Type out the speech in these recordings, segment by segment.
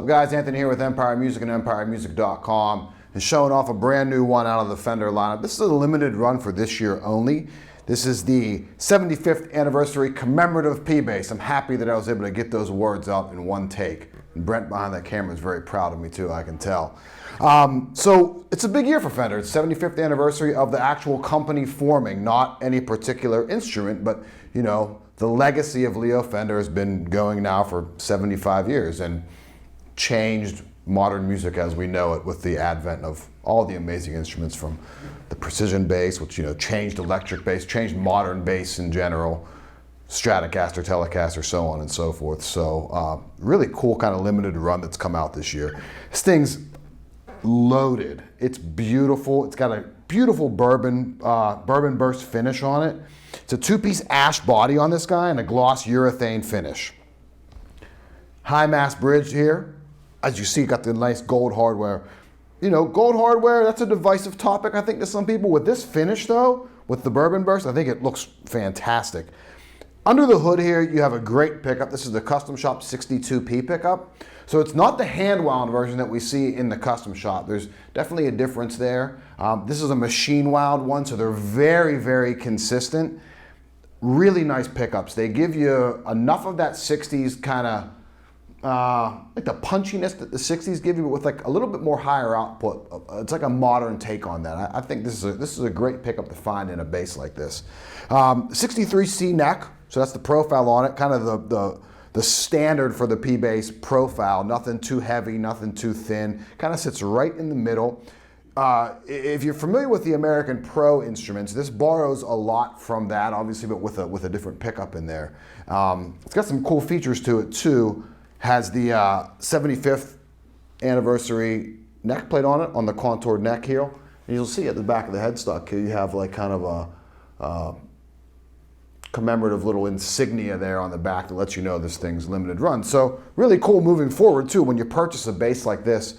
What's up guys, Anthony here with Empire Music and EmpireMusic.com and showing off a brand new one out of the Fender lineup. This is a limited run for this year only. This is the 75th anniversary commemorative P-Bass. I'm happy that I was able to get those words out in one take. And Brent behind that camera is very proud of me too, I can tell. So it's a big year for Fender. It's 75th anniversary of the actual company forming, not any particular instrument, but you know, the legacy of Leo Fender has been going now for 75 years and changed modern music as we know it with the advent of all the amazing instruments, from the precision bass, which changed electric bass, changed modern bass in general, Stratocaster, Telecaster, so on and so forth. So really cool kind of limited run that's come out this year. This thing's loaded. It's beautiful. It's got a beautiful bourbon burst finish on it. It's a two-piece ash body on this guy and a gloss urethane finish. High mass bridge here. As you see, got the nice gold hardware. Gold hardware, that's a divisive topic, I think, to some people. With this finish, though, with the bourbon burst, I think it looks fantastic. Under the hood here, you have a great pickup. This is the Custom Shop 62P pickup. So it's not the hand-wound version that we see in the Custom Shop. There's definitely a difference there. This is a machine-wound one, so they're very, very consistent. Really nice pickups. They give you enough of that 60s kind of like the punchiness that the 60s give you, but with like a little bit more higher output. It's like a modern take on that. I think this is a great pickup to find in a bass like this. 63C neck, so that's the profile on it, kind of the standard for the P-Bass profile. Nothing too heavy, nothing too thin. Kind of sits right in the middle. If you're familiar with the American Pro instruments, this borrows a lot from that, obviously, but with a different pickup in there. It's got some cool features to it too. Has the 75th anniversary neck plate on it, on the contoured neck heel. And you'll see at the back of the headstock here, you have like kind of a commemorative little insignia there on the back that lets you know this thing's limited run. So really cool moving forward too, when you purchase a bass like this.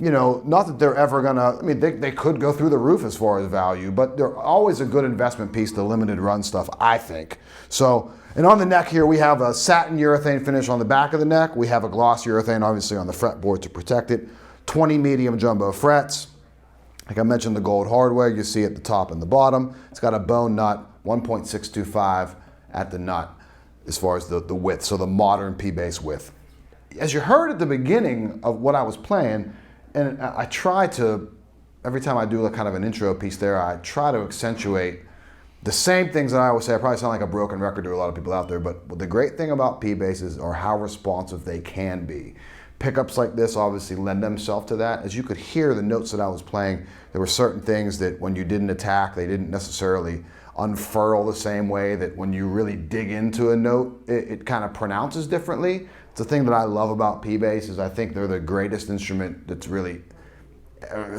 Not that they're ever gonna, they could go through the roof as far as value, but they're always a good investment piece, the limited run stuff, I think. So, and on the neck here, we have a satin urethane finish on the back of the neck. We have a gloss urethane, obviously, on the fretboard to protect it. 20 medium jumbo frets. Like I mentioned, the gold hardware, you see at the top and the bottom. It's got a bone nut, 1.625 at the nut as far as the width, so the modern P-Bass width. As you heard at the beginning of what I was playing, and I try to, every time I do kind of an intro piece there, I try to accentuate the same things that I always say. I probably sound like a broken record to a lot of people out there, but the great thing about P-Basses are how responsive they can be. Pickups like this obviously lend themselves to that. As you could hear the notes that I was playing, there were certain things that when you didn't attack, they didn't necessarily unfurl the same way, that when you really dig into a note, it kind of pronounces differently. It's the thing that I love about P-Bass, is I think they're the greatest instrument that's really,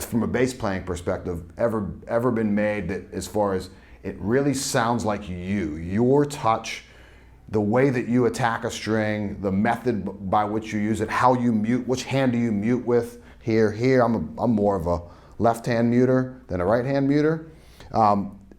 from a bass playing perspective, ever been made, that as far as it really sounds like your touch, the way that you attack a string, the method by which you use it, how you mute, which hand do you mute with. Here, I'm more of a left-hand muter than a right-hand muter.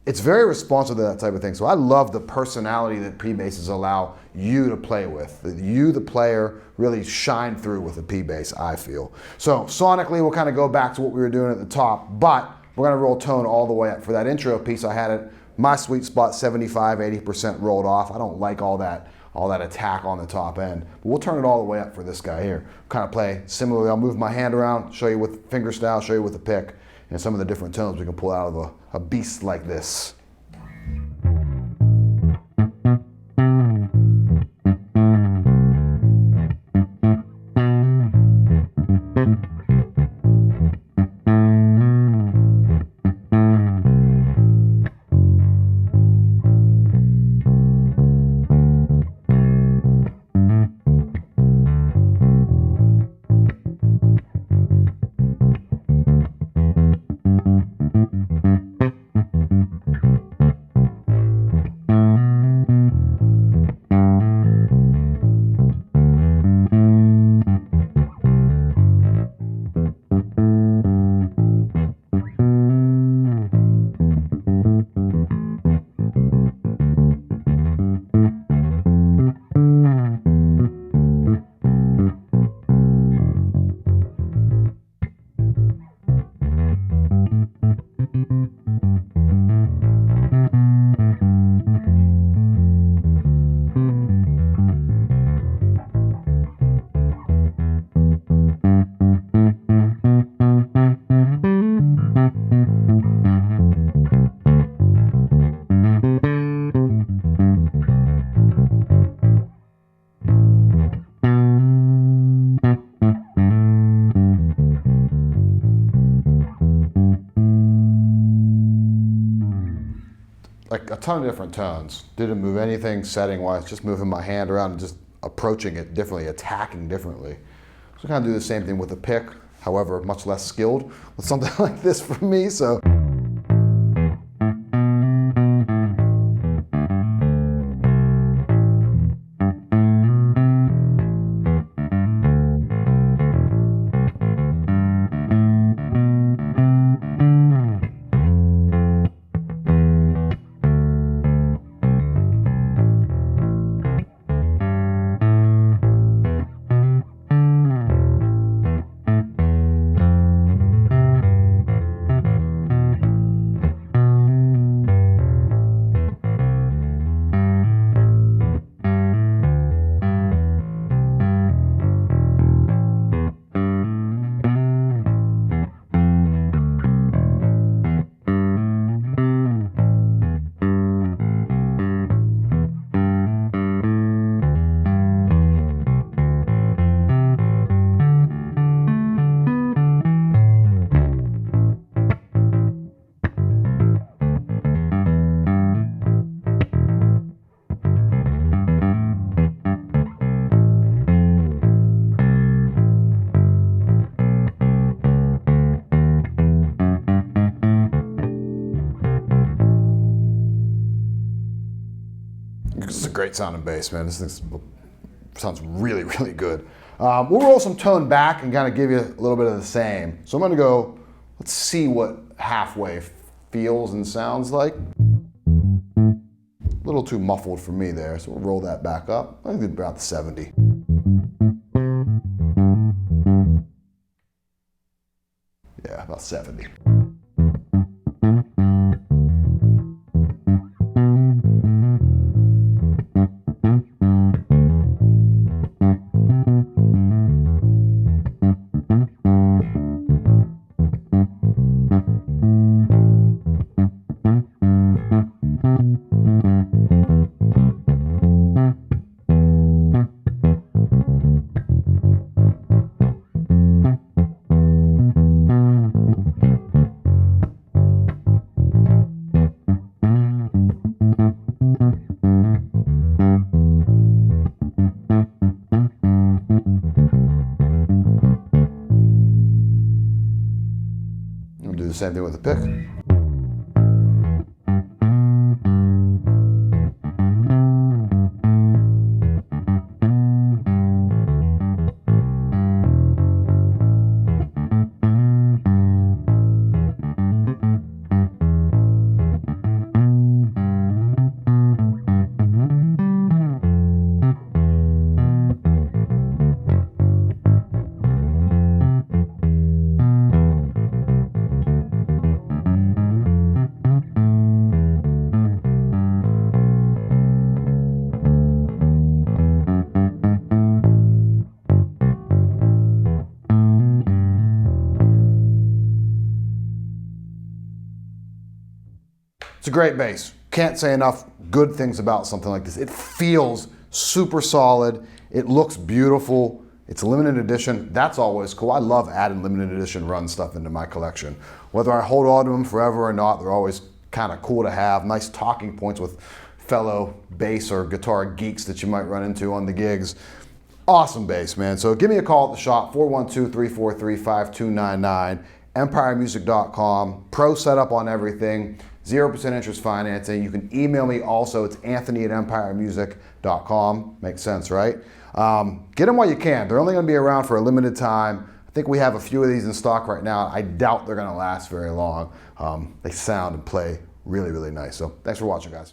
It's very responsive to that type of thing. So I love the personality that P-Basses allow you to play with. You, the player, really shine through with a P-Bass, I feel. So sonically, we'll kind of go back to what we were doing at the top, but we're gonna roll tone all the way up. For that intro piece, I had it, my sweet spot, 75, 80% rolled off. I don't like all that attack on the top end, but we'll turn it all the way up for this guy here. Kind of play similarly. I'll move my hand around, show you with finger style, show you with a pick, and some of the different tones we can pull out of a beast like this. Like a ton of different tones. Didn't move anything setting wise, just moving my hand around and just approaching it differently, attacking differently. So kind of do the same thing with the pick, however, much less skilled with something like this for me, so. This is a great sounding bass, man. This thing sounds really, really good. We'll roll some tone back and kind of give you a little bit of the same. So I'm gonna go, let's see what halfway feels and sounds like. A little too muffled for me there, so we'll roll that back up. I think about 70. Yeah, about 70. Do the same thing with the pick. It's a great bass. Can't say enough good things about something like this. It feels super solid. It looks beautiful. It's a limited edition. That's always cool. I love adding limited edition run stuff into my collection. Whether I hold on to them forever or not, they're always kind of cool to have. Nice talking points with fellow bass or guitar geeks that you might run into on the gigs. Awesome bass, man. So give me a call at the shop, 412-343-5299, empiremusic.com. Pro setup on everything. 0% interest financing. You can email me also. It's anthony@empiremusic.com. Makes sense, right? Get them while you can. They're only going to be around for a limited time. I think we have a few of these in stock right now. I doubt they're going to last very long. They sound and play really, really nice. So thanks for watching, guys.